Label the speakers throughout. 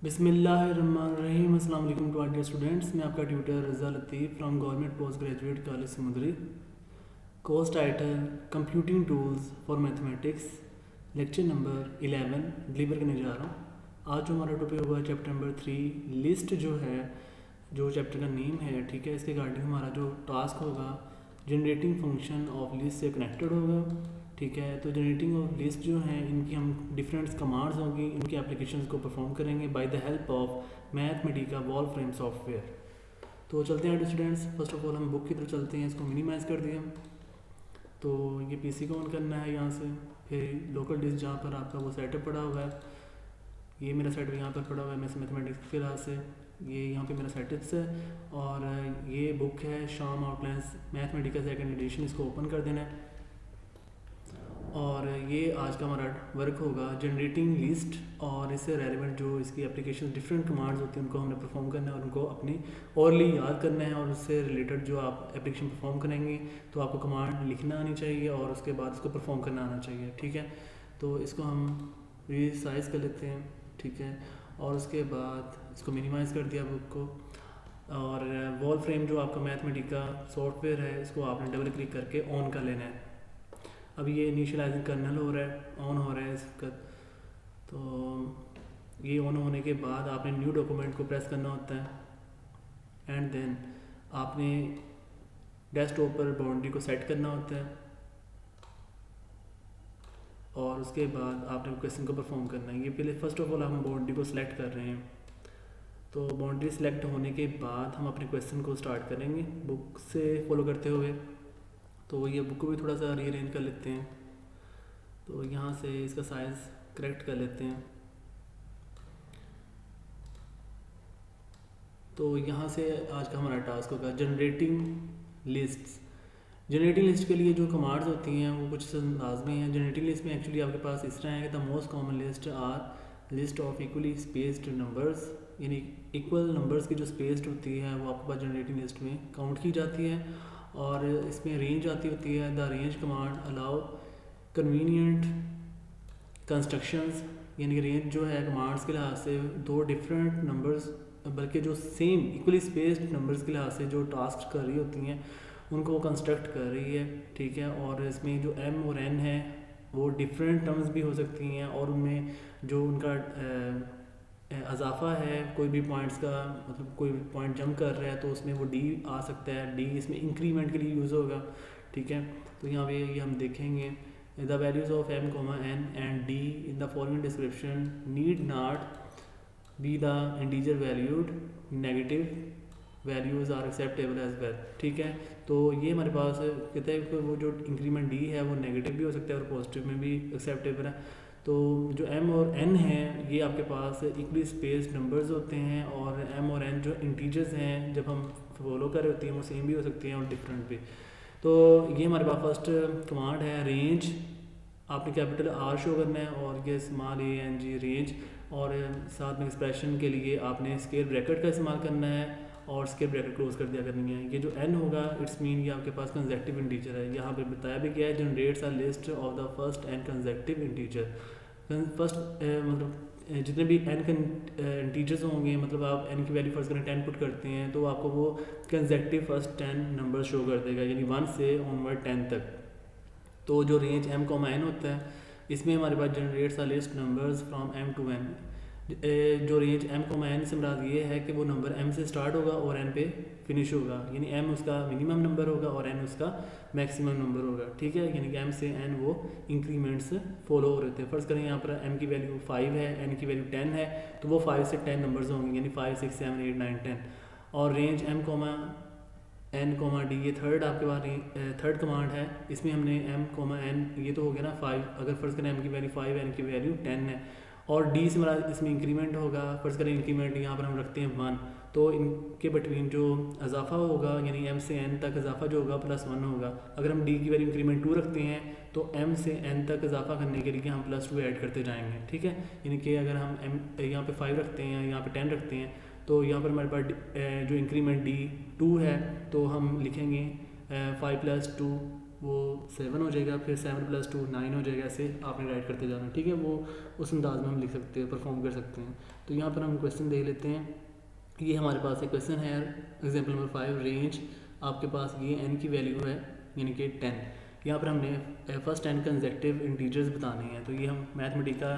Speaker 1: बिस्मिल्लाहिर्रहमानिर्रहीम। अस्सलाम वालेकुम टू डियर स्टूडेंट्स। मैं आपका tutor Raza Latif from government post graduate college Samundri. Course title computing tools for mathematics, lecture number 11 deliver करने जा रहा हूँ। आज जो हमारा टॉपिक होगा चैप्टर नंबर 3 लिस्ट जो है, जो चैप्टर का नेम है, ठीक है। इसके रिगार्डिंग हमारा जो टास्क होगा जनरेटिंग फंक्शन ऑफ लिस्ट से कनेक्टेड होगा, ठीक है। तो जनरेटिंग ऑफ लिस्ट जो हैं इनकी हम डिफरेंट कमांड्स होंगी, इनके एप्लीकेशंस को परफॉर्म करेंगे by the help of Mathematica Wolfram software. तो चलते हैं स्टूडेंट्स। फर्स्ट ऑफ ऑल हम बुक की तरफ चलते हैं। इसको मिनिमाइज़ कर दिया। तो ये पीसी को ऑन करना है यहाँ से, फिर लोकल डिस्क जहाँ पर आपका वो सेटअप पड़ा हुआ है, ये मेरा सेटअप यहाँ पर पड़ा हुआ है मैथमेटिक्स के लिहाज से, ये यहाँ पे मेरा सेटअप्स है। और ये बुक है शाम आउटलाइंस मैथमेटिका सेकंड एडिशन, इसको ओपन कर देना है। और ये आज का हमारा वर्क होगा जनरेटिंग लिस्ट, और इससे रेलिवेंट जो इसकी एप्लीकेशन डिफरेंट कमांड्स होती हैं उनको हमने परफॉर्म करना है और उनको अपनी ओरली याद करना है। और उससे रिलेटेड जो आप एप्लीकेशन परफॉर्म करेंगे तो आपको कमांड लिखना आनी चाहिए और उसके बाद उसको परफॉर्म करना आना चाहिए, ठीक है। तो इसको हम रीसाइज कर लेते हैं, ठीक है। और उसके बाद इसको मिनिमाइज़ कर दिया बुक को। और वॉल्फ्रेम जो आपका मैथमेटिका सॉफ्टवेयर है, इसको आपने डबल क्लिक करके ऑन कर लेना है। अभी ये इनिशियलाइजिंग कर्नल हो रहा है, ऑन हो रहा है इसका। तो ये ऑन होने के बाद आपने न्यू डॉक्यूमेंट को प्रेस करना होता है एंड देन आपने डेस्कटॉप पर बाउंड्री को सेट करना होता है और उसके बाद आपने क्वेश्चन को परफॉर्म करना है। ये पहले फर्स्ट ऑफ ऑल हम बाउंड्री को सिलेक्ट कर रहे हैं। तो बाउंड्री सिलेक्ट होने के बाद हम अपने क्वेश्चन को स्टार्ट करेंगे बुक से फॉलो करते हुए। तो ये बुक को भी थोड़ा सा रीअरेंज कर लेते हैं। तो यहाँ से इसका साइज़ करेक्ट कर लेते हैं। तो यहाँ से आज का हमारा टास्क होगा जनरेटिंग लिस्ट्स। जनरेटिंग लिस्ट के लिए जो कमांड्स होती हैं वो कुछ लाजमी हैं। जनरेटिंग लिस्ट में एक्चुअली आपके पास इस तरह है कि the most common list are list of equally spaced numbers, यानी इक्वल नंबर्स की जो स्पेस्ड होती है वो आपके पास जनरेटिंग लिस्ट में काउंट की जाती है। और इसमें रेंज आती होती है। The range command allow convenient constructions, यानी कि रेंज जो है कमांड्स के लिहाज से दो डिफरेंट नंबर्स, बल्कि जो सेम इक्वली स्पेस्ड नंबर्स के लिहाज से जो टास्क कर रही होती हैं उनको कंस्ट्रक्ट कर रही है, ठीक है। और इसमें जो m और n है वो डिफरेंट टर्म्स भी हो सकती हैं और उनमें जो उनका इजाफा है कोई भी पॉइंट्स का, मतलब कोई पॉइंट जंप कर रहा है तो उसमें वो d आ सकता है। d इसमें इंक्रीमेंट के लिए यूज़ होगा, ठीक है। तो यहाँ पे ये हम देखेंगे the values of m, n and d in the following description need not be the integer valued, negative values are acceptable as well, ठीक है। तो ये हमारे पास कहते हैं कि वो जो इंक्रीमेंट d है वो नेगेटिव भी हो सकता है और पॉजिटिव में भी एक्सेप्टेबल है। तो जो m और n हैं ये आपके पास इक्वली स्पेस्ड नंबर्स होते हैं, और m और n जो इंटीजर्स हैं जब हम फॉलो कर रहे होते हैं वो सेम भी हो सकते हैं और डिफरेंट भी। तो ये हमारे पास फर्स्ट कमांड है रेंज। आपने कैपिटल R शो करना है और ये स्मॉल ANG रेंज, और साथ में एक्सप्रेशन के लिए आपने स्क्वायर ब्रैकेट का इस्तेमाल करना है और स्क्वायर ब्रैकेट क्लोज कर दिया करनी है। ये जो n होगा इट्स मीन ये आपके पास कंसेक्टिव इंटीजर है। यहाँ पे बताया भी गया है generates a list of the first n consecutive integer. First मतलब जितने भी n इंटीजर्स होंगे, मतलब आप n की वैल्यू फर्स्ट करें 10 पुट करते हैं तो आपको वो कंसेक्टिव फर्स्ट 10 नंबर शो कर देगा, यानी 1 से ऑनवर्ड 10 तक। तो जो रेंज m, n होता है इसमें हमारे पास generates a list numbers from m to n। जो रेंज m, n से मुराद ये है कि वो नंबर m से स्टार्ट होगा और n पे फिनिश होगा, यानी m उसका मिनिमम नंबर होगा और n उसका मैक्सिमम नंबर होगा, ठीक है। यानी कि m से n वो इंक्रीमेंट्स फॉलो हो रहे थे। फर्स्ट करें यहाँ पर m की वैल्यू 5 है, n की वैल्यू 10 है, तो वो 5 से 10 नंबर्स होंगे, यानी 5, 6, 7, 8, 9, 10। और रेंज m, n, d ये थर्ड आपके पास थर्ड कमांड है। इसमें हमने m, n ये तो हो गया ना 5, अगर फर्स्ट करें m की वैल्यू 5 है, n की वैल्यू 10 है, और d से हमारा इसमें इंक्रीमेंट होगा। फर्स्ट करें इंक्रीमेंट यहाँ पर हम रखते हैं 1, तो इनके बिटवीन जो इजाफा होगा यानी m से n तक इजाफा जो होगा +1 होगा। अगर हम d की वैल्यू इंक्रीमेंट 2 रखते हैं तो m से n तक इजाफा करने के लिए हम +2 ऐड करते जाएंगे, ठीक है। यानी कि अगर हम m यहाँ पे 5 रखते हैं, यहाँ पे 10 रखते हैं, तो यहाँ पर हमारे पास जो इंक्रीमेंट d 2 है तो हम लिखेंगे 5 + 2 वो 7 हो जाएगा, फिर 7 + 2 9 हो जाएगा, ऐसे आपने राइट करते जाना, ठीक है। वो उस अंदाज में हम लिख सकते हैं, परफॉर्म कर सकते हैं। तो यहाँ पर हम क्वेश्चन देख लेते हैं। ये हमारे पास एक क्वेश्चन है, एग्जाम्पल नंबर 5, रेंज आपके पास ये n की वैल्यू है यानी कि 10। यहाँ पर हमने फर्स्ट 10 कंसेक्टिव इंटीजर्स बताने हैं, तो ये हम मैथमेटिका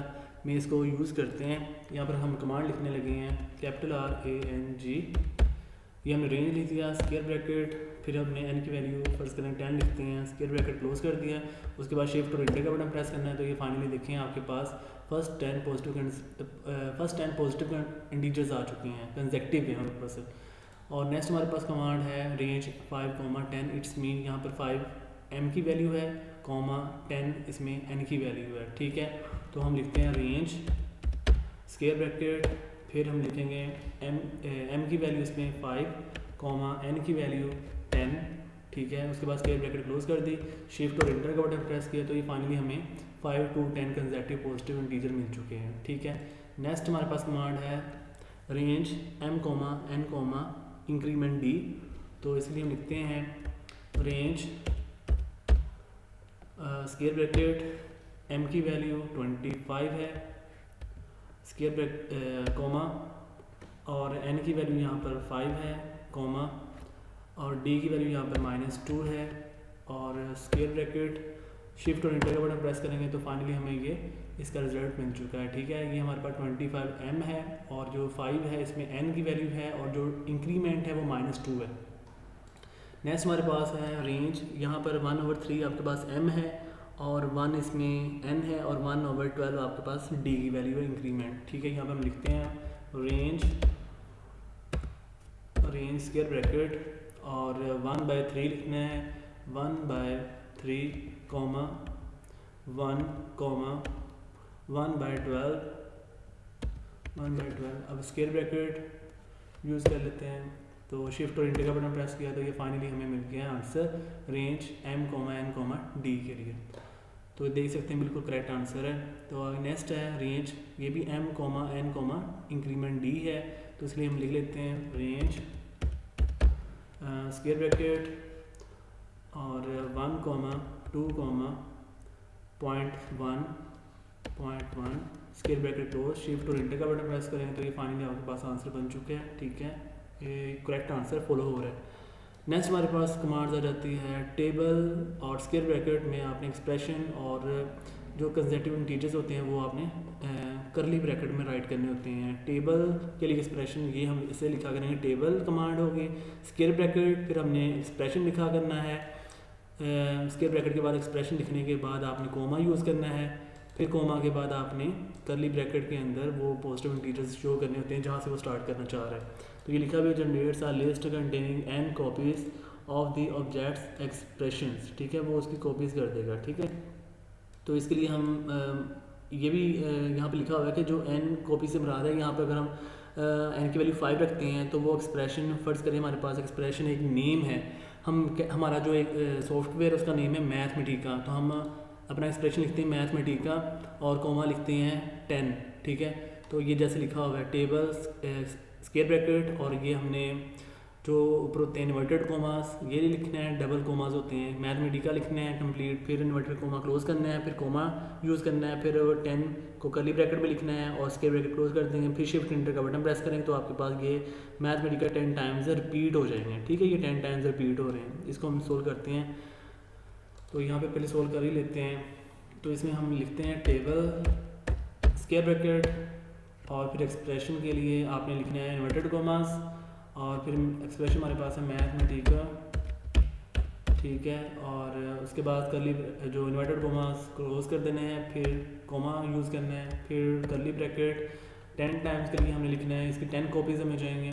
Speaker 1: में इसको यूज़ करते हैं। यहाँ पर हम कमांड लिखने लगे हैं, RANG, ये हमने रेंज लिख दिया, स्क्वायर ब्रैकेट, फिर हमने n की वैल्यू फर्स्ट करें 10 लिखते हैं, स्क्वायर ब्रैकेट क्लोज कर दिया। उसके बाद शिफ्ट और एंटर का बटन प्रेस करना है। तो ये फाइनली देखें आपके पास फर्स्ट 10 पॉजिटिव इंटीजर्स आ चुके हैं, कंसेक्टिव है हमारे पास। और नेक्स्ट हमारे पास कमांड है रेंज 5, 10, इट्स मीन यहाँ पर 5 m की वैल्यू है, 10 इसमें n की वैल्यू है, ठीक है। तो हम लिखते हैं रेंज स्क्वायर ब्रैकेट, फिर हम लिखेंगे m की वैल्यू इसमें 5, n की वैल्यू 10, ठीक है। उसके बाद स्क्वायर ब्रैकेट क्लोज कर दी, शिफ्ट और एंटर का बटन प्रेस किया। तो ये फाइनली हमें 5 to 10 कंसेक्टिव पॉजिटिव इंटीजर मिल चुके हैं, ठीक है। नेक्स्ट हमारे पास कमांड है range m, n, increment d। तो इसलिए हम लिखते हैं रेंज स्क्वायर ब्रैकेट m की वैल्यू 25 है, स्क्वायर ब्रैकेट और n की वैल्यू यहाँ पर 5 है, और d की वैल्यू यहाँ पर -2 है, और स्क्वायर ब्रैकेट शिफ्ट और एंटर का बटन प्रेस करेंगे तो फाइनली हमें ये इसका रिजल्ट मिल चुका है, ठीक है। ये हमारे पास 25m है, और जो 5 है इसमें n की वैल्यू है, और जो इंक्रीमेंट है वो -2 है। नेक्स्ट हमारे पास है रेंज, यहाँ पर 1/3 आपके पास m है, और 1 इसमें n है, और 1/12 आपके पास d की वैल्यू है, इंक्रीमेंट, ठीक है। यहाँ पर हम लिखते हैं रेंज स्क्वायर ब्रैकेट और 1/3 लिखना है, 1/3, 1, 1/12। अब स्क्वायर ब्रैकेट यूज़ कर लेते हैं, तो शिफ्ट और एंटर का बटन प्रेस किया तो ये फाइनली हमें मिल गया answer range m, n, d के लिए। तो देख सकते हैं बिल्कुल करेक्ट आंसर है। तो नेक्स्ट है रेंज, ये भी m, n, इंक्रीमेंट d है, तो इसलिए हम लिख लेते हैं रेंज स्क्वायर ब्रैकेट और 1, 2, 0.1 स्क्वायर ब्रैकेट क्लोज, शिफ्ट और एंटर का बटन प्रेस करेंगे तो ये फाइनली आपके पास आंसर बन चुके हैं, ठीक है। ये करेक्ट आंसर फॉलो हो रहा है। नेक्स्ट हमारे पास कमांड्स आ जाती है टेबल और स्क्वायर ब्रैकेट में आपने एक्सप्रेशन और जो कंसेक्टिव इंटीजर्स होते हैं वो आपने करली ब्रैकेट में राइट करने होते हैं। टेबल के लिए एक्सप्रेशन ये हम इसे लिखा करेंगे, टेबल कमांड होगी, स्क्वायर ब्रैकेट फिर हमने एक्सप्रेशन लिखा करना है, स्क्वायर ब्रैकेट के बाद एक्सप्रेशन लिखने के बाद आपने कोमा यूज़ करना है, फिर कोमा के बाद आपने करली ब्रैकेट के अंदर वो पॉजिटिव इंटीजर्स शो करने होते हैं जहाँ से वो स्टार्ट करना चाह रहा है। तो ये लिखा हुआ generates are list containing n copies of the objects expressions, ठीक है, वो उसकी कॉपीज़ कर देगा, ठीक है। तो इसके लिए हम ये भी यहाँ पे लिखा हुआ है कि जो n कॉपी से मुराद है, यहाँ पर अगर हम n की वैल्यू 5 रखते हैं तो वो एक्सप्रेशन फर्ज करें हमारे पास एक्सप्रेशन एक नेम है, हमारा जो एक सॉफ्टवेयर उसका नेम है मैथमेटिका, तो हम अपना एक्सप्रेशन लिखते हैं मैथमेटिका और कोमा लिखते हैं 10, ठीक है। तो ये जैसे लिखा हुआ है टेबल स्क्वायर ब्रैकेट, और ये हमने जो ऊपर होते हैं इन्वर्टेड कोमास ये लिखना है, डबल कोमास होते हैं, मैथमेटिका लिखना है कंप्लीट, फिर इन्वर्टेड कोमा क्लोज करना है, फिर कोमा यूज़ करना है, फिर 10 को करली ब्रैकेट में लिखना है और स्क्वायर ब्रैकेट क्लोज कर देंगे, फिर शिफ्ट एंटर का बटन प्रेस करेंगे तो आपके पास ये मैथमेटिका 10 टाइम्स रिपीट हो जाएंगे, ठीक है। ये 10 टाइम्स रिपीट हो रहे हैं, इसको हम सोल्व करते हैं। तो यहाँ पे पहले सोल्व कर ही लेते हैं। तो इसमें हम लिखते हैं टेबल स्क्वायर ब्रैकेट और फिर एक्सप्रेशन के लिए आपने लिखना है इन्वर्टेड कोमास, और फिर एक्सप्रेशन हमारे पास है मैथमेटिका, ठीक है, और उसके बाद करली जो इन्वर्टेड कोमास क्लोज कर देने हैं, फिर कोमा यूज़ करना है, फिर करली ब्रैकेट 10 टाइम्स के लिए हमने लिखना है, इसकी 10 कॉपीज़ हमें चाहिए,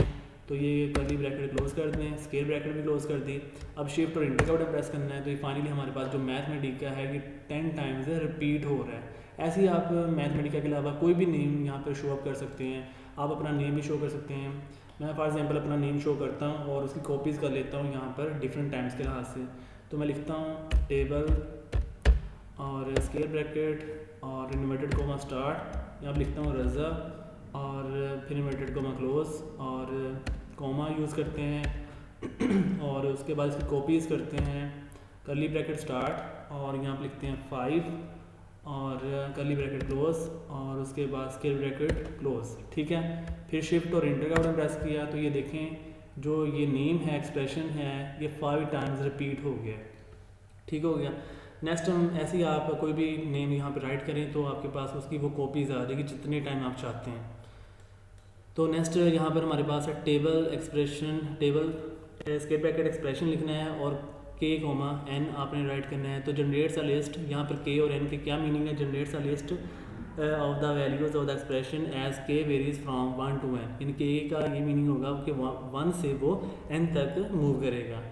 Speaker 1: तो ये करली ब्रैकेट क्लोज कर दें, स्क्वायर ब्रैकेट भी क्लोज कर दी। अब शिफ्ट और एंटर का बटन प्रेस करना है, तो ये फाइनली हमारे पास जो मैथमेटिका है ये 10 टाइम्स रिपीट हो रहा है। ऐसे ही आप मैथमेटिका के अलावा कोई भी नेम यहाँ पर शो अप कर सकते हैं, आप अपना नेम भी शो कर सकते हैं। मैं फॉर एग्जांपल अपना नेम शो करता हूँ और उसकी कॉपीज़ कर लेता हूँ यहाँ पर डिफरेंट टाइम्स के लिहाज से। तो मैं लिखता हूँ टेबल और स्क्वायर ब्रैकेट और इन्वर्टेड कोमा स्टार्ट, यहाँ पर लिखता हूँ रज़ा और फिर इन्वर्टेड कोमा क्लोज और कोमा यूज़ करते हैं और उसके बाद इसकी कॉपीज़ करते हैं कर्ली ब्रैकेट स्टार्ट और यहाँ पे लिखते हैं 5 और कर्ली ब्रैकेट क्लोज और उसके बाद स्क्वायर ब्रैकेट क्लोज, ठीक है। फिर शिफ्ट और इंटर का बटन प्रेस किया तो ये देखें जो ये नेम है, एक्सप्रेशन है, ये 5 टाइम्स रिपीट हो गया, ठीक हो गया। नेक्स्ट हम ऐसे ही आप कोई भी नेम यहाँ पे राइट करें तो आपके पास उसकी वो कॉपीज़ आ जाएगी जितने टाइम आप चाहते हैं। तो नेक्स्ट यहाँ पर हमारे पास है table expression, table square bracket expression लिखना है और के कोमा एन आपने राइट करना है। तो जनरेट्स अ लिस्ट, यहाँ पर के और एन के क्या मीनिंग है, generates a list of the values of the expression as k varies from 1 to n। इन के का ये मीनिंग होगा कि 1 से वो n तक मूव करेगा,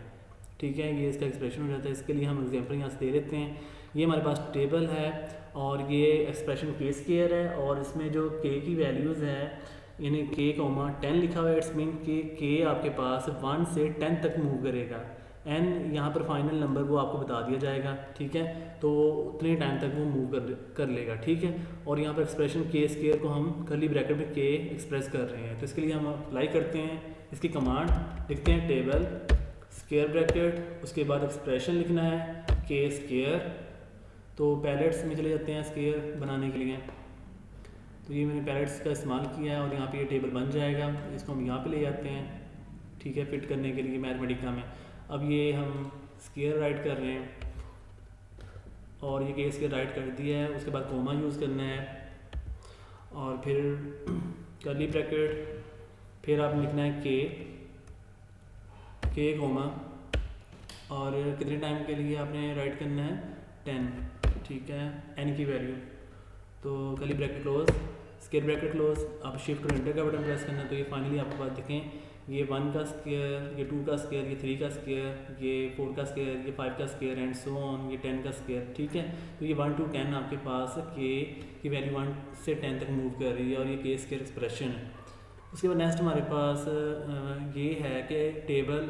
Speaker 1: ठीक है। ये इसका एक्सप्रेशन हो जाता है। इसके लिए हम एग्जांपल यहाँ से दे लेते हैं। ये हमारे पास टेबल है और ये एक्सप्रेशन के स्क्वायर है और इसमें जो के की वैल्यूज़ है यानी के कोमा 10 लिखा हुआ है, इट्स मीन कि के आपके पास 1 से 10 तक मूव करेगा। एन यहाँ पर फाइनल नंबर वो आपको बता दिया जाएगा, ठीक है। तो उतने टाइम तक वो मूव कर लेगा, ठीक है। और यहाँ पर एक्सप्रेशन के स्क्वायर को हम कर्ली ब्रैकेट में के एक्सप्रेस कर रहे हैं। तो इसके लिए हम अप्लाई करते हैं इसकी कमांड, लिखते हैं टेबल स्क्वायर ब्रैकेट, उसके बाद एक्सप्रेशन लिखना है के स्क्वायर। तो पैलेट्स में चले जाते हैं स्क्वायर बनाने के लिए। तो ये मैंने पैलेट्स का इस्तेमाल किया है और यहाँ पे ये टेबल बन जाएगा। इसको हम यहाँ पे ले जाते हैं, ठीक है, फिट करने के लिए मैथमेटिका में। अब ये हम स्क्वायर राइट कर रहे हैं और ये के स्क्वायर राइट कर दिया है। उसके बाद कोमा यूज़ करना है और फिर कर्ली ब्रैकेट, फिर आप लिखना है के कोमा और कितने टाइम के लिए आपने राइट करना है 10, ठीक है, एन की वैल्यू। तो curly bracket close, square bracket close, आप शिफ्ट और एंटर का बटन प्रेस करना है। तो ये फाइनली आपके पास देखें ये 1 का स्क्वायर, ये 2 का स्क्वायर, ये 3 का स्क्वायर, ये 4 का स्क्वायर, ये 5 का स्क्वायर एंड सो ऑन, ये 10 का स्क्वायर, ठीक है। तो ये 1 to 10 आपके पास के की वैल्यू 1 से 10 तक मूव कर रही है और ये के स्क्वायर एक्सप्रेशन है। उसके बाद नेक्स्ट हमारे पास ये है कि टेबल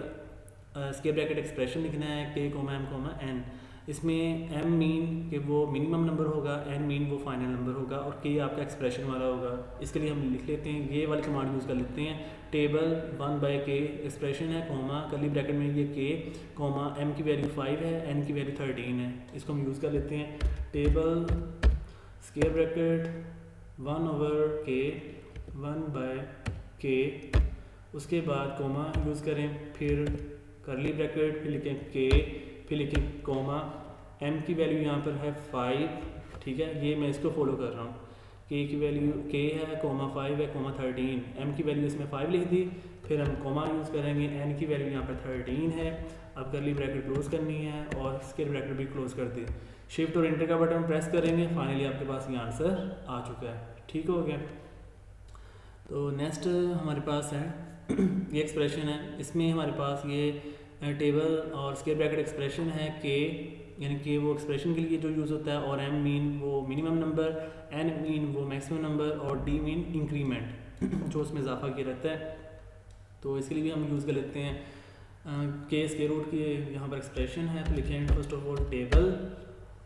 Speaker 1: स्क्वायर ब्रैकेट एक्सप्रेशन लिखना है के कोमा एम कोमा एन। इसमें एम मीन कि वो मिनिमम नंबर होगा, एन मीन वो फाइनल नंबर होगा और के आपका एक्सप्रेशन वाला होगा। इसके लिए हम लिख लेते हैं, ये वाली कमांड यूज़ कर लेते हैं। टेबल 1/k एक्सप्रेशन है कोमा कर्ली ब्रैकेट में ये के कोमा एम की वैल्यू 5 है, एन की वैल्यू 13 है। इसको हम यूज़ कर लेते हैं। Table square bracket 1/k 1/k, उसके बाद कोमा यूज़ करें, फिर कर्ली ब्रैकेट, फिर लिखें के, फिर लिखें कोमा, एम की वैल्यू यहाँ पर है 5, ठीक है। ये मैं इसको फॉलो कर रहा हूँ। के की वैल्यू के है कोमा 5 है कोमा 13, एम की वैल्यू इसमें 5 लिख दी, फिर हम कोमा यूज़ करेंगे, एन की वैल्यू यहाँ पर 13 है। अब कर्ली ब्रैकेट क्लोज करनी है और स्क्वायर ब्रैकेट भी क्लोज कर दी। शिफ्ट और एंटर का बटन प्रेस करेंगे, फाइनली आपके पास ये आंसर आ चुका है, ठीक हो गया। तो नेक्स्ट हमारे पास है ये एक्सप्रेशन है, इसमें हमारे पास ये टेबल और स्क्वायर ब्रैकेट एक्सप्रेशन है के यानी कि वो एक्सप्रेशन के लिए जो यूज़ होता है, और एम मीन वो मिनिमम नंबर, एन मीन वो मैक्सिमम नंबर और डी मीन इंक्रीमेंट जो उसमें इजाफा किया रहता है। तो इसके लिए भी हम यूज़ कर लेते हैं के स्क्वायर रूट की यहाँ पर एक्सप्रेशन है। तो लिखें फर्स्ट ऑफ ऑल टेबल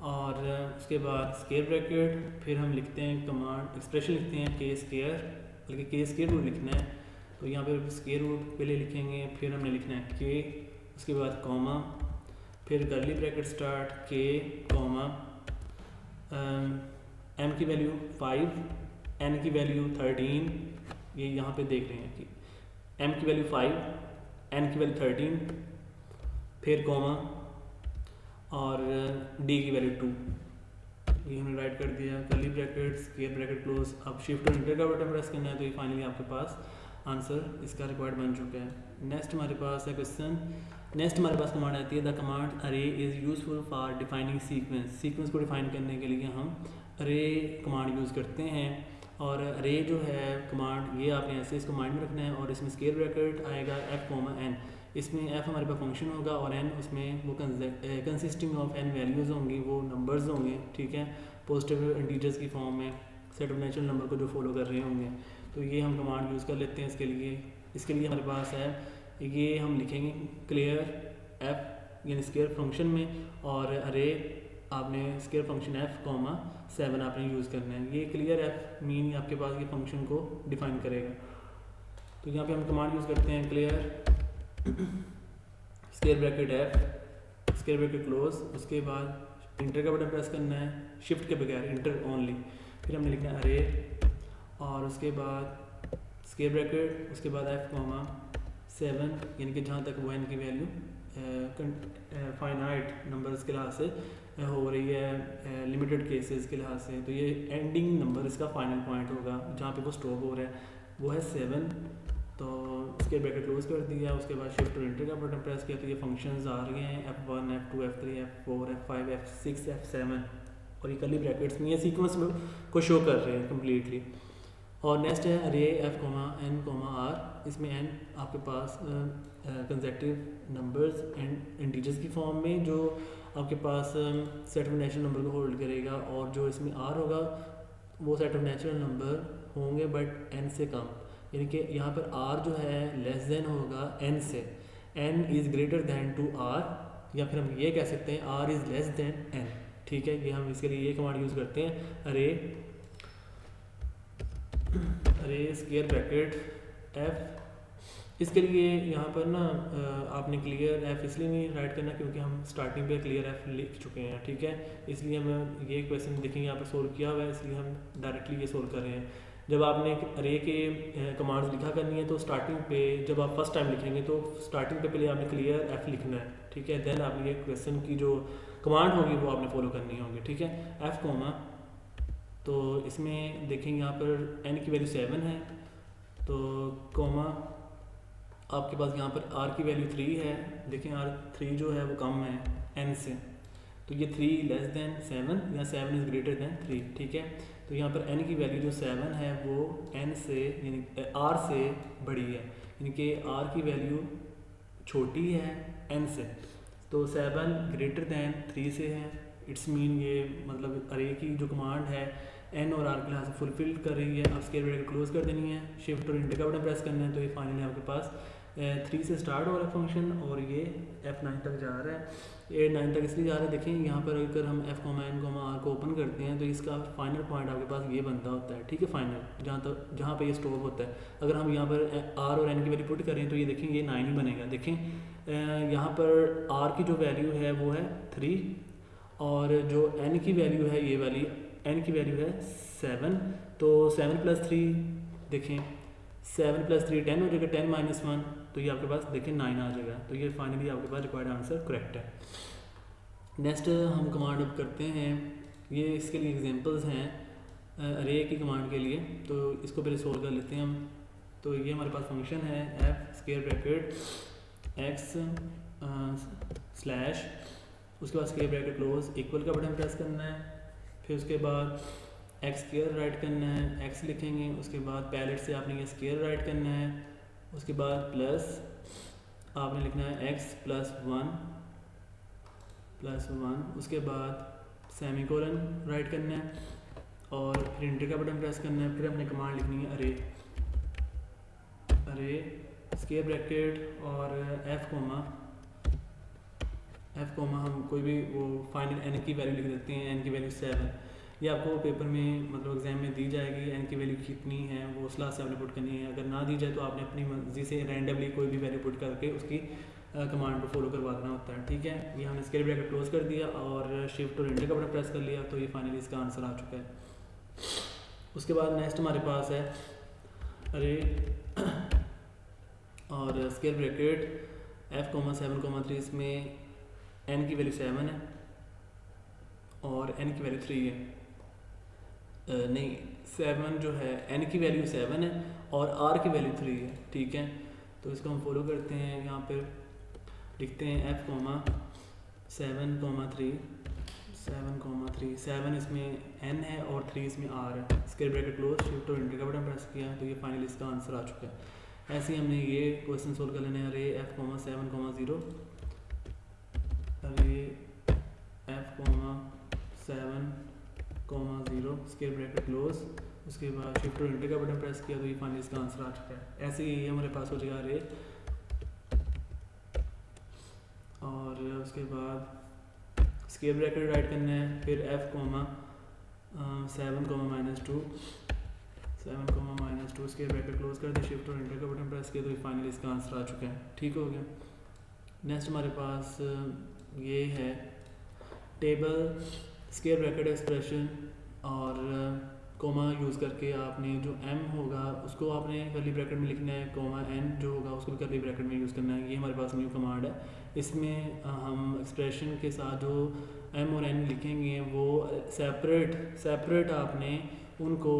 Speaker 1: और उसके बाद स्क्वायर ब्रैकेट, फिर हम लिखते हैं कमांड एक्सप्रेशन लिखते हैं के स्क्वायर, बल्कि के स्क्वायर रूट लिखना है। तो यहाँ पर स्क्वायर रूट पहले लिखेंगे, फिर हमने लिखना है के, उसके बाद कॉमा, फिर कर्ली ब्रैकेट स्टार्ट के कॉमा एम की वैल्यू 5, एन की वैल्यू 13, ये यहाँ पे देख रहे हैं कि एम की वैल्यू 5, एन की वैल्यू 13, फिर कॉमा और डी की वैल्यू 2, ये हमने राइट कर दिया। Curly bracket square bracket close, अब शिफ्ट और एंटर का बटन प्रेस करना है। तो ये फाइनली आपके पास आंसर इसका रिक्वायर्ड बन चुका है। नेक्स्ट हमारे पास है क्वेश्चन, नेक्स्ट हमारे पास कमांड आती है द कमांड अरे is useful for defining sequence. Sequence को डिफाइन करने के लिए हम अरे कमांड यूज़ करते हैं। और अरे जो है कमांड ये आपने ऐसे इसको माइंड में रखना है और इसमें स्क्वायर ब्रैकेट आएगा एफ कोमा एन, इसमें एफ हमारे पास फंक्शन होगा और एन उसमें वो कंसिस्टिंग ऑफ एन वैल्यूज़ होंगी, वो नंबर्स होंगे, ठीक है, पॉजिटिव इंटीजर्स की फॉर्म में सेट ऑफ नेचुरल नंबर को जो फॉलो कर रहे होंगे। तो ये हम कमांड यूज़ कर लेते हैं इसके लिए। इसके लिए हमारे पास है ये हम लिखेंगे क्लियर एफ यानी स्क्वायर फंक्शन में, और अरे आपने स्क्वायर फंक्शन एफ कॉमा 7 आपने यूज़ करना है। ये क्लियर एफ मीन आपके पास ये फंक्शन को डिफाइन करेगा। तो यहाँ पे हम कमांड यूज़ करते हैं clear square bracket F square bracket close, उसके बाद इंटर का बटन प्रेस करना है शिफ्ट के बगैर, इंटर ओनली। फिर हमने लिखना है अरे और उसके बाद स्क्वायर ब्रैकेट, उसके बाद f कॉमा 7 यानी कि जहाँ तक वो n की वैल्यू फाइनाइट नंबर्स के लिहाज से हो रही है, लिमिटेड केसेस के लिहाज से, तो ये एंडिंग नंबर इसका फाइनल पॉइंट होगा जहाँ पे वो स्टॉप हो रहा है वो है 7। तो इसके ब्रैकेट क्लोज कर दिया, उसके बाद शिफ्ट और इंटर का बटन प्रेस किया तो ये फंक्शंस आ रहे हैं f1 f2 f3 f4 f5 f6 f7 और ये कर्ली ब्रैकेट्स में ये सीक्वेंस में को शो कर रहे हैं कम्प्लीटली। और नेक्स्ट है अरे f n r, इसमें n आपके पास कंसेक्टिव नंबर्स एंड इंटीजर्स की फॉर्म में जो आपके पास सेट ऑफ नेचुरल नंबर को होल्ड करेगा, और जो इसमें r होगा वो सेट ऑफ नेचुरल नंबर होंगे बट n से कम, यानी कि यहाँ पर r जो है लेस देन होगा n से, n is greater than to r, या फिर हम ये कह सकते हैं r is less than n। ठीक है, ये हम इसके लिए ये कमांड यूज़ करते हैं अरे स्क्वायर ब्रैकेट f। इसके लिए यहाँ पर ना आपने क्लियर f इसलिए नहीं राइट करना क्योंकि हम स्टार्टिंग पे क्लियर f लिख चुके हैं। ठीक है, इसलिए हम ये क्वेश्चन देखेंगे यहाँ पर सोल्व किया हुआ है, इसलिए हम डायरेक्टली ये सोल्व कर रहे हैं। जब आपने अरे के कमांड्स लिखा करनी है तो स्टार्टिंग पे जब आप फर्स्ट टाइम लिखेंगे तो स्टार्टिंग पे पहले आपने क्लियर f लिखना है। ठीक है, देन आपने ये क्वेश्चन की जो कमांड होगी वो आपने फॉलो करनी होगी। ठीक है, f कॉमा, तो इसमें देखेंगे यहाँ पर n की वैल्यू 7 है, तो कॉमा आपके पास यहाँ पर r की वैल्यू 3 है। देखें r3 जो है वो कम है n से, तो ये 3 लेस दैन 7 या 7 इज़ ग्रेटर दैन 3। ठीक है, तो यहाँ पर n की वैल्यू जो 7 है वो n से यानी r से बड़ी है, यानी कि r की वैल्यू छोटी है n से, तो 7 ग्रेटर दैन 3 से है। इट्स मीन ये मतलब अरे की जो कमांड है n और r के लिहाज से फुलफिल कर रही है। अब स्क्वायर ब्रैकेट क्लोज कर देनी है, शिफ्ट और इंटर का बटन प्रेस करना है, तो ये फाइनली आपके पास 3 से स्टार्ट हो रहा है फंक्शन और ये f9 तक जा रहा है। ये 9 तक इसलिए जा रहा है, देखें यहाँ पर अगर हम f n r को ओपन करते हैं तो इसका फाइनल पॉइंट आपके पास ये बनता होता है। ठीक है, फाइनल जहाँ पे ये स्टॉप होता है। अगर हम यहाँ पर r और n की वैल्यू पुट करें तो ये देखें ये 9 ही बनेगा। देखें यहाँ पर r की जो वैल्यू है वो है 3 और जो n की वैल्यू है ये वाली n की वैल्यू है 7, तो 7 प्लस 3 देखें 7 प्लस 3 10 हो जाएगा, 10 माइनस 1 तो ये आपके पास देखें 9 आ जाएगा। तो ये फाइनली आपके पास रिक्वायर्ड आंसर करेक्ट है। नेक्स्ट हम कमांड अब करते हैं, ये इसके लिए एग्जांपल्स हैं अरे की कमांड के लिए, तो इसको पहले सोल्व कर लेते हैं हम। तो ये हमारे पास फंक्शन है f square bracket x slash, उसके बाद स्क्वायर ब्रैकेट क्लोज इक्वल का बटन प्रेस करना है, फिर उसके बाद एक्स स्क्वायर राइट करना है, x लिखेंगे, उसके बाद पैलेट से आपने ये स्क्वायर राइट करना है, उसके बाद प्लस आपने लिखना है x प्लस 1, उसके बाद सेमीकोलन राइट करना है और फिर इंटर का बटन प्रेस करना है। फिर हमने कमांड लिखनी है अरे स्क्वायर ब्रैकेट और f कोमा हम कोई भी वो फाइनल n की वैल्यू लिख देते हैं, n की वैल्यू 7। ये आपको पेपर में मतलब एग्जाम में दी जाएगी, n की वैल्यू कितनी है वो उस लास्ट से आपने पुट करनी है। अगर ना दी जाए तो आपने अपनी मर्जी से रैंडमली कोई भी वैल्यू पुट करके उसकी कमांड को फॉलो करवा देना होता है। ठीक है, ये हमने स्क्वायर ब्रैकेट क्लोज कर दिया और शिफ्ट और इंटर का बटन प्रेस कर लिया, तो ये फाइनली इसका आंसर आ चुका है। उसके बाद नेक्स्ट हमारे पास है अरे और स्क्वायर ब्रैकेट f 7 3, इसमें n की वैल्यू 7 है और n की वैल्यू 3 है। नहीं 7 जो है n की वैल्यू 7 है और r की वैल्यू 3 है। ठीक है, तो इसको हम फॉलो करते हैं, यहाँ पर लिखते हैं f 7 7 इसमें n है और 3 इसमें r है। स्क्वायर ब्रैकेट क्लोज शिफ्ट और इंटर का बटन प्रेस किया तो ये फाइनली इसका आंसर आ चुका है। ऐसे ही हमने ये क्वेश्चन सोल्व कर लेने हैं। अरे f 7 0, अरे f 7 0 स्क्वायर ब्रैकेट क्लोज, उसके बाद शिफ्ट और इंटर का बटन प्रेस किया तो ये फाइनली इसका आंसर आ चुका है। ऐसे ही हमारे पास हो जाएगा अरे, और उसके बाद स्क्वायर ब्रैकेट राइट करना है, फिर f 7 -2 स्क्वायर ब्रैकेट क्लोज कर दे, शिफ्ट और इंटर का बटन प्रेस किया तो ये फाइनली इसका आंसर आ चुका है। ठीक हो गया। नेक्स्ट हमारे पास ये है टेबल, स्क्वायर ब्रैकेट एक्सप्रेशन और कोमा यूज़ करके आपने जो m होगा उसको आपने कर्ली ब्रैकेट में लिखना है, कोमा n जो होगा उसको भी कर्ली ब्रैकेट में यूज़ करना है। ये हमारे पास न्यू कमांड है। इसमें हम एक्सप्रेशन के साथ जो m और n लिखेंगे वो सेपरेट आपने उनको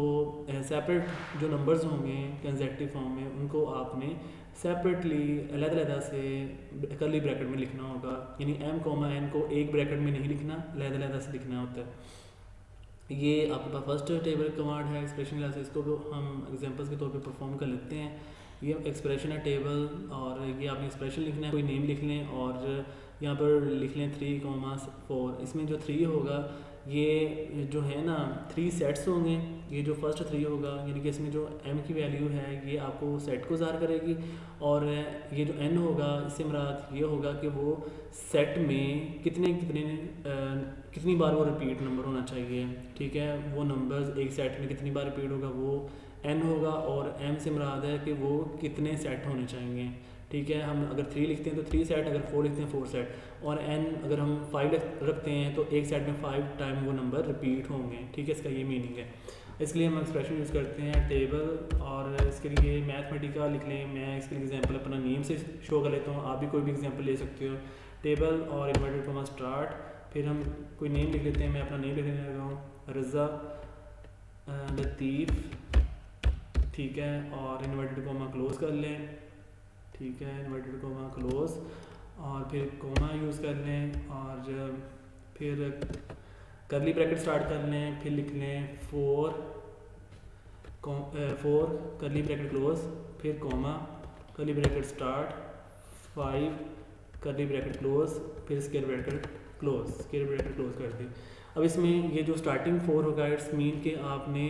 Speaker 1: सेपरेट जो नंबर्स होंगे कंसेक्टिव फॉर्म में उनको आपने सेपरेटली अलग-अलग से कर्ली ब्रैकेट में लिखना होगा। यानी m कोमा n को एक ब्रैकेट में नहीं लिखना, अलग-अलग से लिखना होता है। ये आपके पास फर्स्ट टेबल कमांड है एक्सप्रेशन क्लास, इसको हम एग्जांपल्स के तौर पे परफॉर्म कर लेते हैं। ये एक्सप्रेशन है टेबल और ये आपने एक्सप्रेशन लिखना है, कोई नेम लिख लें और यहाँ पर लिख लें 3,4। इसमें जो 3 होगा ये जो है ना 3 सेट्स होंगे। ये जो फर्स्ट 3 होगा यानी कि इसमें जो m की वैल्यू है ये आपको सेट को ज़ाहिर करेगी और ये जो n होगा इससे मुराद ये होगा कि वो सेट में कितनी बार वो रिपीट नंबर होना चाहिए। ठीक है, वो नंबर्स एक सेट में कितनी बार रिपीट होगा वो n होगा और m से मुराद है कि वो कितने सेट होने चाहिए। ठीक है, हम अगर 3 लिखते हैं तो 3 सेट, अगर 4 लिखते हैं 4 सेट और n अगर हम 5 रखते हैं तो एक सेट में 5 टाइम वो नंबर रिपीट होंगे। ठीक है, इसका ये मीनिंग है। इसलिए हम एक्सप्रेशन यूज़ करते हैं टेबल और इसके लिए मैथमेटिका लिख लें। मैं इसके लिए एग्जांपल अपना नेम से शो कर लेता हूँ, आप भी कोई भी एग्जांपल ले सकते हो। टेबल और इन्वर्टेड कॉमा स्टार्ट, फिर हम कोई नेम लिख लेते हैं। मैं अपना नेम लिखने लगा हूँ रज़ा लतीफ़। ठीक है, और इन्वर्टेड कॉमा क्लोज कर लें। ठीक है, इन्वर्टेड कॉमा क्लोज और फिर कॉमा यूज़ कर लें और फिर कर्ली ब्रैकेट स्टार्ट कर लें। फिर लिख लें 4 कर्ली ब्रैकेट क्लोज, फिर comma curly bracket start 5 curly bracket close, फिर स्क्वायर ब्रैकेट क्लोज कर दी। अब इसमें ये जो स्टार्टिंग 4 होगा इट्स मीन कि आपने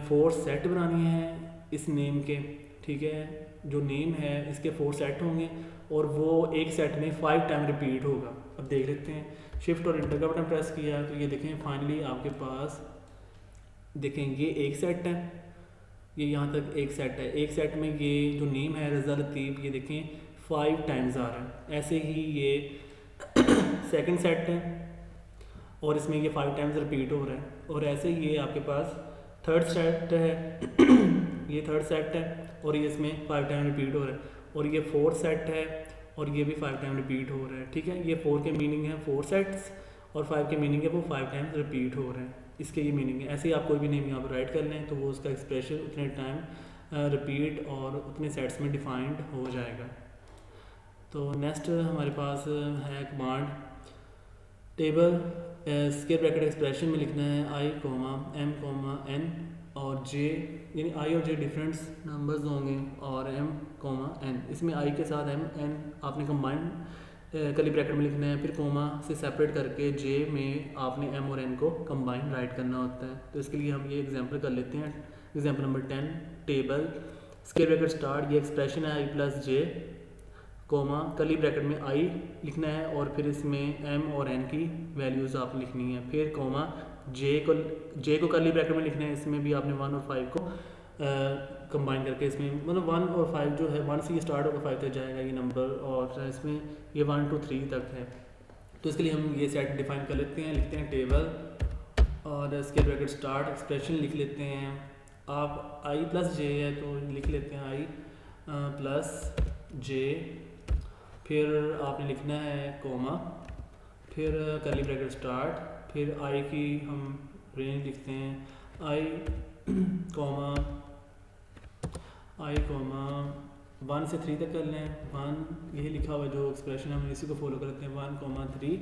Speaker 1: 4 सेट बनानी है इस नेम के। ठीक है, जो नेम है इसके 4 सेट होंगे और वो एक सेट में 5 टाइम रिपीट होगा। अब देख लेते हैं, शिफ्ट और इंटर का बटन प्रेस किया तो ये देखें फाइनली आपके पास देखें ये एक सेट है, ये यहाँ तक एक सेट है। एक सेट में ये जो नेम है रज़ा लतीफ़ ये देखें 5 टाइम्स आ रहा है। ऐसे ही ये सेकंड सेट है और इसमें ये 5 टाइम्स रिपीट हो रहा है। और ऐसे ही ये आपके पास थर्ड सेट है ये थर्ड सेट है और ये इसमें 5 टाइम रिपीट हो रहा है। और ये फोर्थ सेट है और ये भी 5 टाइम रिपीट हो रहा है। ठीक है, ये 4 के मीनिंग है 4 सेट्स और 5 के मीनिंग है वो 5 टाइम्स रिपीट हो रहे हैं। इसके ये मीनिंग है। ऐसे ही आप कोई भी नेम यहाँ पर राइट कर लें तो वो उसका एक्सप्रेशन उतने टाइम रिपीट और उतने सेट्स में डिफाइंड हो जाएगा। तो नेक्स्ट हमारे पास है command table square bracket expression में लिखना है I comma M comma N और जे, यानी आई और जे डिफरेंट नंबर्स होंगे और एम कोमा एन। इसमें आई के साथ एम एन आपने कंबाइन कर्ली ब्रैकेट में लिखना है, फिर कोमा से सेपरेट करके जे में आपने एम और एन को कंबाइन राइट करना होता है। तो इसके लिए हम ये एग्जांपल कर लेते हैं। Example number 10 table square bracket start, ये एक्सप्रेशन है आई प्लस जे कोमा कर्ली ब्रैकेट में आई लिखना है और फिर इसमें एम और एन की वैल्यूज़ आपने लिखनी है। फिर कोमा जे को कर्ली ब्रैकेट में लिखना है, इसमें भी आपने 1 और 5 को कंबाइन करके इसमें मतलब 1 और 5 जो है 1 से ये स्टार्ट होकर 5 तक जाएगा ये नंबर और इसमें ये 1 to 3 तक है। तो इसके लिए हम ये सेट डिफाइन कर लेते हैं। लिखते हैं टेबल और स्क्वायर ब्रैकेट स्टार्ट एक्सप्रेशन लिख लेते हैं। आप आई प्लस जे है तो लिख लेते हैं आई प्लस जे, फिर आपने लिखना है कोमा, फिर कर्ली ब्रैकेट स्टार्ट, फिर आई की हम रेंज लिखते हैं आई कोमा 1 से 3 तक कर लें। 1 यही लिखा हुआ जो एक्सप्रेशन हम इसी को फॉलो करते हैं 1,3।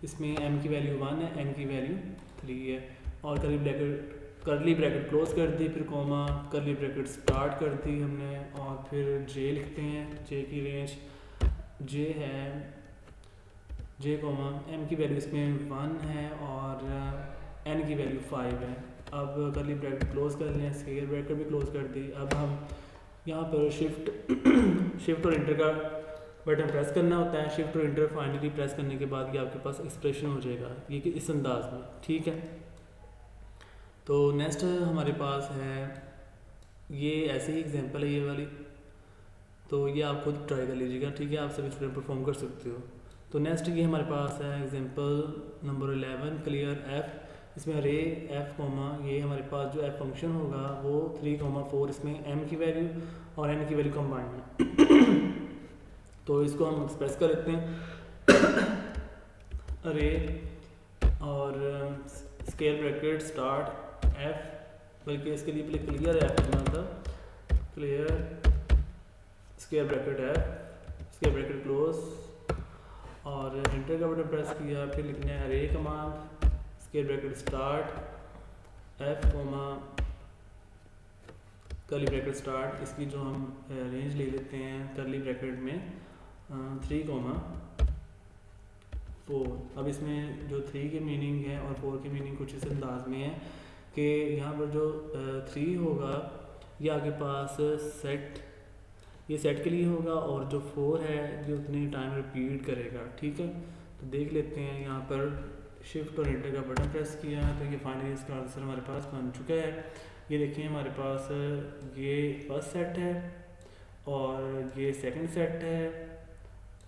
Speaker 1: इसमें m की वैल्यू 1 है, n की वैल्यू 3 है और कर्ली ब्रैकेट क्लोज कर दी, फिर कोमा कर्ली ब्रैकेट स्टार्ट कर दी हमने और फिर जे लिखते हैं। जे की रेंज जे है जे कोमा m की वैल्यू इसमें 1 है और n की वैल्यू 5 है। अब कर्ली ब्रैकेट क्लोज कर लें, स्क्वायर ब्रैकेट भी क्लोज कर दी। अब हम यहाँ पर शिफ्ट और इंटर का बटन प्रेस करना होता है। शिफ्ट और इंटर फाइनली प्रेस करने के बाद ये आपके पास एक्सप्रेशन हो जाएगा ये कि इस अंदाज में। ठीक है, तो नेक्स्ट हमारे पास है ये ऐसे ही एग्जांपल है ये वाली, तो ये आप खुद ट्राई कर लीजिएगा। ठीक है, आप सभी स्टूडेंट परफॉर्म कर सकते हो। तो नेक्स्ट ये हमारे पास है एग्जांपल नंबर 11 क्लियर एफ। इसमें रे एफ कोमा ये हमारे पास जो एफ फंक्शन होगा वो 3,4 इसमें एम की वैल्यू और एन की वैल्यू कंबाइन है। तो इसको हम एक्सप्रेस कर लेते हैं रे और स्केयर ब्रैकेट स्टार्ट एफ, बल्कि इसके लिए पहले क्लियर एफ करना था, clear square bracket F square bracket close और एंटर का बटन प्रेस किया। फिर लिखना है ray command square bracket start F comma curly bracket start, इसकी जो हम रेंज ले लेते हैं कर्ली ब्रैकेट में 3,4। अब इसमें जो 3 की मीनिंग है और 4 की मीनिंग कुछ इस अंदाज में है कि यहाँ पर जो 3 होगा ये आपके पास सेट, ये सेट के लिए होगा और जो 4 है ये उतने टाइम रिपीट करेगा। ठीक है, तो देख लेते हैं यहाँ पर शिफ्ट और एंटर का बटन प्रेस किया तो ये फाइनली इसका आंसर हमारे पास बन चुका है। ये देखिए हमारे पास ये फर्स्ट सेट है और ये सेकंड सेट है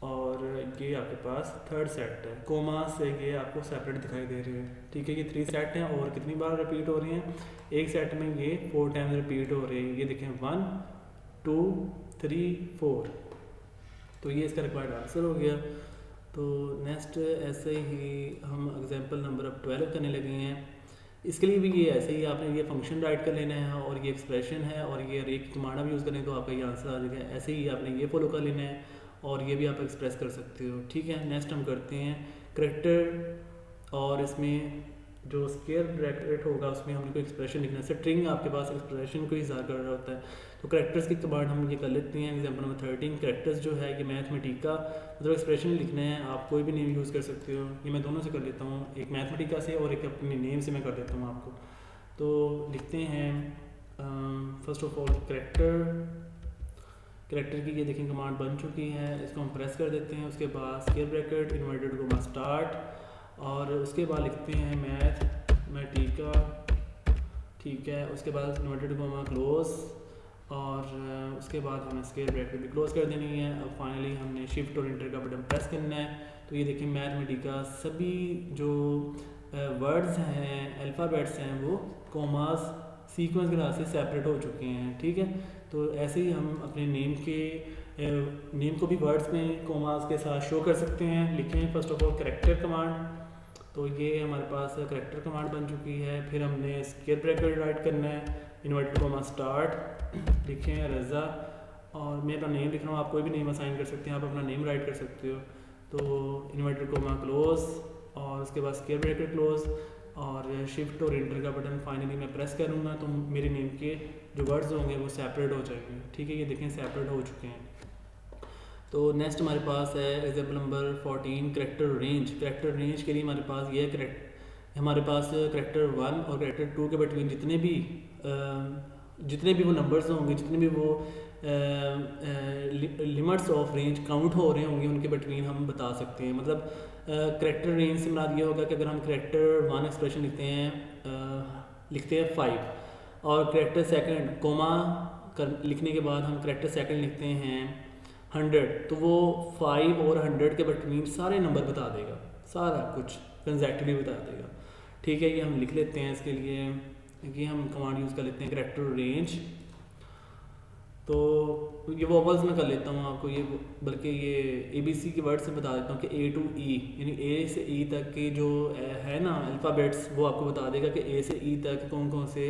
Speaker 1: और ये आपके पास थर्ड सेट है। कोमा से ये आपको सेपरेट दिखाई दे रही है। ठीक है, ये 3 सेट हैं और कितनी बार रिपीट हो रही हैं, एक सेट में ये 4 टाइम रिपीट हो रही है। ये देखें 1 2 3 4, तो ये इसका रिक्वायर्ड आंसर हो गया। तो नेक्स्ट ऐसे ही हम एग्जांपल नंबर अब 12 करने लगे हैं। इसके लिए भी ये ऐसे ही आपने ये फंक्शन राइट कर लेना है और ये एक्सप्रेशन है और ये एक कमांड भी यूज़ करें तो आपका ये आंसर आ जाएगा। ऐसे ही आपने ये फॉलो कर लेना है और ये भी आप एक्सप्रेस कर सकते हो। ठीक है, नेक्स्ट हम करते हैं करैक्टर और इसमें जो स्केयर ब्रैकेट होगा उसमें हमने कोई एक्सप्रेशन लिखना है। स्ट्रिंग आपके पास एक्सप्रेशन को इज़हार कर रहा होता है तो करैक्टर्स की कमांड हम ये कर लेते हैं। एग्जांपल नंबर 13 करैक्टर्स जो है ये मैथमेटिका मतलब एक्सप्रेशन लिखना है, आप कोई भी नेम यूज़ कर सकते हो। ये मैं दोनों से कर लेता हूँ, एक मैथमेटिका से और एक अपने नेम से मैं कर देता हूँ आपको। तो लिखते हैं फर्स्ट ऑफ ऑल करैक्टर की ये देखें कमांड बन चुकी है, इसको हम प्रेस कर देते हैं। उसके बाद square bracket inverted coma start और उसके बाद लिखते हैं मैथमेटिका। ठीक है, उसके बाद इन्वर्टेड कोमा क्लोज और उसके बाद हमें स्केयर ब्रैकेट भी क्लोज कर देनी है। अब फाइनली हमने शिफ्ट और एंटर का बटन प्रेस करना है। तो ये देखिए मैथमेटिका सभी जो वर्ड्स हैं अल्फ़ाबेट्स हैं वो कोमास सीक्वेंस के लिहाज से सेपरेट हो चुके हैं। ठीक है, तो ऐसे ही हम अपने नेम को भी वर्ड्स में कोमास के साथ शो कर सकते हैं। लिखें first of all character command, तो ये हमारे पास करैक्टर कमांड बन चुकी है। फिर हमने स्केयर ब्रैकेट राइट करना है, इन्वर्टेड कोमा स्टार्ट, लिखें रज़ा और मैं अपना नेम लिख रहा हूँ, आप कोई भी नेम असाइन कर सकते हैं, आप अपना नेम राइट कर सकते हो। तो इन्वर्टेड कोमा क्लोज और उसके बाद स्केयर ब्रैकेट क्लोज और शिफ्ट और एंटर का बटन फाइनली मैं प्रेस करूँगा तो मेरे नेम के जो वर्ड्स होंगे वो सेपरेट हो जाएंगे। ठीक है, ये देखें सेपरेट हो चुके हैं। तो नेक्स्ट हमारे पास है example number 14 character range. Character range के लिए हमारे पास ये हमारे पास करैक्टर 1 और करैक्टर 2 के बिटवीन जितने भी वो नंबर्स होंगे, जितने भी वो लिमिट्स ऑफ रेंज काउंट हो रहे होंगे उनके बिटवीन हम बता सकते हैं। मतलब करैक्टर रेंज से मुराद ये होगा कि अगर हम करैक्टर 1 एक्सप्रेशन लिखते हैं 5 और करैक्टर सेकंड कोमा लिखने के बाद हम करैक्टर सेकंड लिखते हैं 100, तो वो 5 और 100 के बिटवीन सारे नंबर बता देगा, सारा कुछ कंजैक्टिवली बता देगा। ठीक है, ये हम लिख लेते हैं। इसके लिए ये हम कमांड यूज़ कर लेते हैं करैक्टर रेंज। तो ये वोवल्स में कर लेता हूँ आपको, ये बल्कि ये ABC के वर्ड से बता देता हूँ कि A to E यानी A से E तक के जो है ना अल्फ़ाबेट्स वो आपको बता देगा कि A से E तक कौन कौन से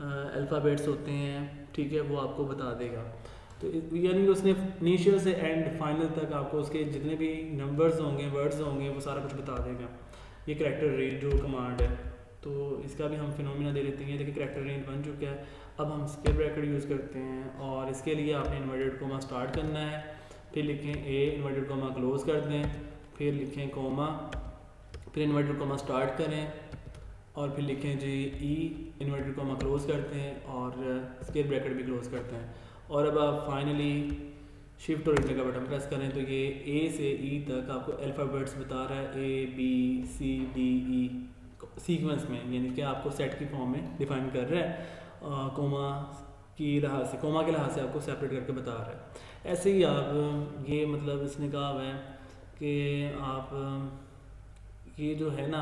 Speaker 1: अल्फ़ाबेट्स होते हैं। ठीक है, वो आपको बता देगा। तो यानी उसने इनिशियल से एंड फाइनल तक आपको उसके जितने भी नंबर्स होंगे वर्ड्स होंगे वो सारा कुछ बता देगा। ये करैक्टर रेंज जो कमांड है, तो इसका भी हम फिनोमिना दे लेते हैं। देखिए करैक्टर रेंज बन चुका है। अब हम स्केयर ब्रैकेट यूज़ करते हैं और इसके लिए आपने इन्वर्टेड कोमा स्टार्ट करना है, फिर लिखें A इन्वर्टेड कोमा क्लोज कर दें, फिर लिखें कोमा, फिर इन्वर्टेड कोमा स्टार्ट करें और फिर लिखें जी E इन्वर्टेड कोमा क्लोज करते हैं और स्केयर ब्रैकेट भी क्लोज करते हैं। और अब आप फाइनली शिफ्ट और एंटर का बटन प्रेस करें तो ये A से E तक आपको अल्फ़ाबेट्स बता रहा है, A B C D E sequence में, यानी कि आपको सेट की फॉर्म में डिफाइन कर रहा है। कोमा के लिहाज से आपको सेपरेट करके बता रहा है। ऐसे ही आप ये मतलब इसने कहा हुआ है कि आप ये जो है ना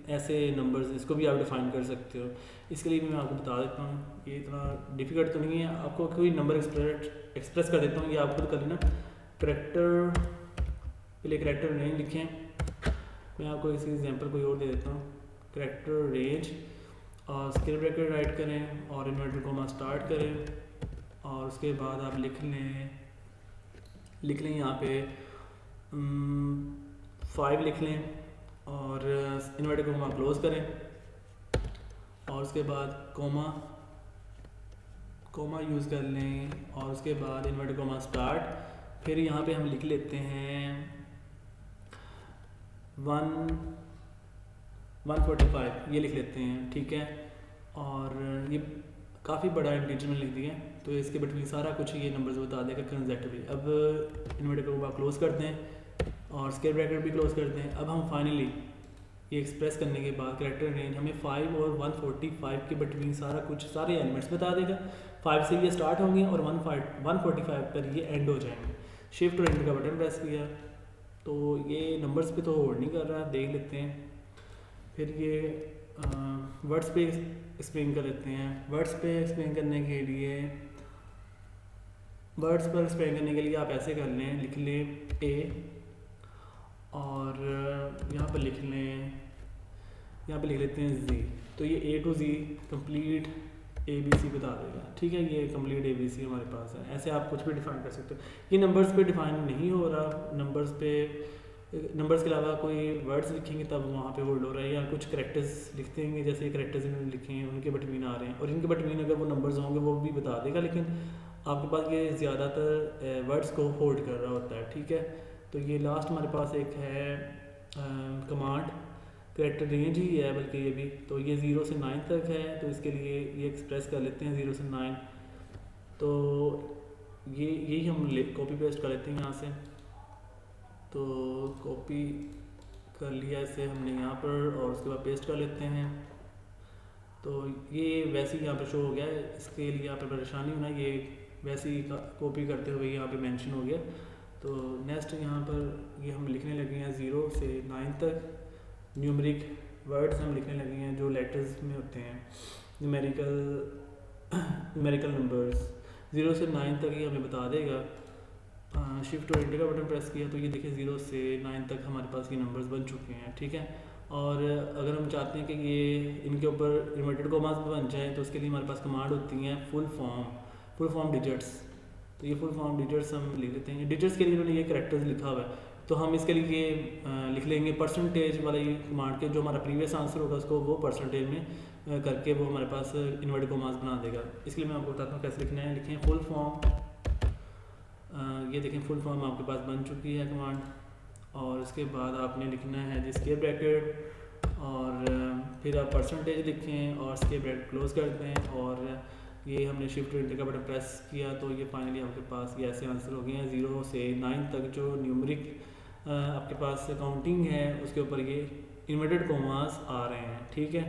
Speaker 1: ऐसे नंबर्स, इसको भी आप डिफ़ाइन कर सकते हो। इसके लिए भी मैं आपको बता देता हूँ, ये इतना डिफ़िकल्ट तो नहीं है। आपको कोई नंबर एक्सप्रेस कर देता हूँ, ये आप खुद कर लेना। करैक्टर, पहले करैक्टर रेंज लिखें। मैं आपको इसी एग्जांपल कोई और दे देता हूँ। करैक्टर रेंज और स्केल ब्रैकेट राइट करें और इन्वर्टेड कॉमा स्टार्ट करें और उसके बाद आप लिख लें यहाँ पे 5 लिख लें और इन्वर्टेड कॉमा क्लोज करें और उसके बाद कोमा यूज़ कर लें और उसके बाद इन्वर्टेड कॉमा स्टार्ट। फिर यहाँ पे हम लिख लेते हैं 145 ये लिख लेते हैं, ठीक है। और ये काफ़ी बड़ा इंटीजर में लिख दिया, तो इसके बिटवीन सारा कुछ ये नंबर्स बता देगा कंसेक्टिवली। अब इन्वर्टेड कॉमा क्लोज कर दें और स्क्वायर ब्रैकेट भी क्लोज कर दें। अब हम फाइनली ये एक्सप्रेस करने के बाद करैक्टर रेंज हमें 5 और 145 के बिटवीन सारा कुछ, सारे एलिमेंट्स बता देगा। 5 से ये स्टार्ट होंगे और 145 पर ये एंड हो जाएंगे। शिफ्ट और एंटर का बटन प्रेस किया तो ये नंबर्स पे तो होल्ड नहीं कर रहा, देख लेते हैं। फिर ये वर्ड्स पे एक्सप्लेन कर लेते हैं। वर्ड्स पे एक्सप्लेन करने के लिए आप ऐसे कर लें, लिख लें ए और यहाँ पर लिख लेते हैं जी। तो ये A to Z complete ABC बता देगा, ठीक है। ये कंप्लीट ABC हमारे पास है। ऐसे आप कुछ भी डिफाइन कर सकते हो। ये नंबर्स पे डिफाइन नहीं हो रहा, नंबर्स के अलावा कोई वर्ड्स लिखेंगे तब वहाँ पे होल्ड हो रहा है, या कुछ करैक्टर्स लिखते हैं जैसे करैक्टर्स इन्होंने लिखे हैं उनके बिटवीन आ रहे हैं, और इनके बिटवीन अगर वो नंबर्स होंगे वो भी बता देगा, लेकिन आपके पास ये ज़्यादातर वर्ड्स को होल्ड कर रहा होता है, ठीक है। तो ये लास्ट हमारे पास एक है कमांड, करैक्टर रेंज ही है बल्कि ये भी, तो ये 0 से 9 तक है। तो इसके लिए ये एक्सप्रेस कर लेते हैं 0 से 9। तो यही हम कॉपी पेस्ट कर लेते हैं यहाँ से। तो कॉपी कर लिया इसे हमने यहाँ पर और उसके बाद पेस्ट कर लेते हैं। तो ये वैसे ही यहाँ पर शो हो गया है, इसके लिए यहाँ पर परेशानी होना, ये वैसे ही कॉपी करते हुए यहाँ पे मेंशन हो गया। तो नेक्स्ट यहाँ पर ये हम लिखने लगे हैं 0 से 9 तक न्यूमेरिक वर्ड्स हम लिखने लगे हैं जो लेटर्स में होते हैं, न्यूमेरिकल नंबर्स। 0 से 9 तक ये हमें बता देगा। शिफ्ट और एंटर का बटन प्रेस किया तो ये देखिए 0 से 9 तक हमारे पास ये नंबर्स बन चुके हैं, ठीक है। और अगर हम चाहते हैं कि ये इनके ऊपर इन्वर्टेड कॉमास बन जाए तो उसके लिए हमारे पास कमांड होती हैं फुल फॉर्म डिजिट्स। तो ये फुल फॉर्म डिजिट्स हम लिख लेते हैं। डिजिट्स के लिए इन्होंने ये करैक्टर्स लिखा हुआ है, तो हम इसके लिए लिख लेंगे परसेंटेज वाली कमांड के, जो हमारा प्रीवियस आंसर होगा उसको वो परसेंटेज में करके वो हमारे पास इन्वर्टेड कॉमास बना देगा। इसलिए मैं आपको बताता हूँ कैसे लिखना है। लिखें फुल फॉर्म, ये देखें फुल फॉर्म आपके पास बन चुकी है कमांड। और उसके बाद आपने लिखना है जी स्क्वायर ब्रैकेट और फिर आप परसेंटेज लिखें और स्क्वायर ब्रैकेट क्लोज कर दें। और ये हमने शिफ्ट एंटर का बटन प्रेस किया तो ये फाइनली आपके पास ये ऐसे आंसर हो गए हैं। 0 से 9 तक जो न्यूमेरिक आपके पास काउंटिंग है उसके ऊपर ये इन्वर्टेड कॉमास आ रहे हैं, ठीक है।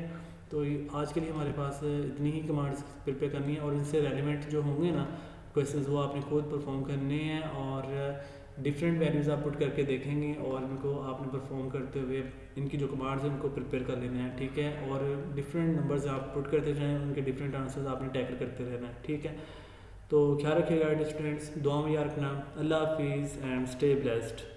Speaker 1: तो आज के लिए हमारे पास इतनी ही कमांड्स प्रिपेयर करनी है और इनसे रेलिवेंट जो होंगे ना क्वेश्चंस वो आपने खुद परफॉर्म करने हैं और डिफरेंट वैल्यूज़ आप पुट करके देखेंगे और इनको आपने परफॉर्म करते हुए इनकी जो कमांड्स हैं उनको प्रिपेयर कर लेना है, ठीक है। और डिफरेंट नंबर्स आप पुट करते जाएँ, उनके डिफरेंट आंसर्स आपने टैकल करते रहना है, ठीक है। तो ख्याल रखिएगा स्टूडेंट्स, दुआ में याद रखना। अल्लाह हाफिज़ एंड स्टे ब्लेस्ड।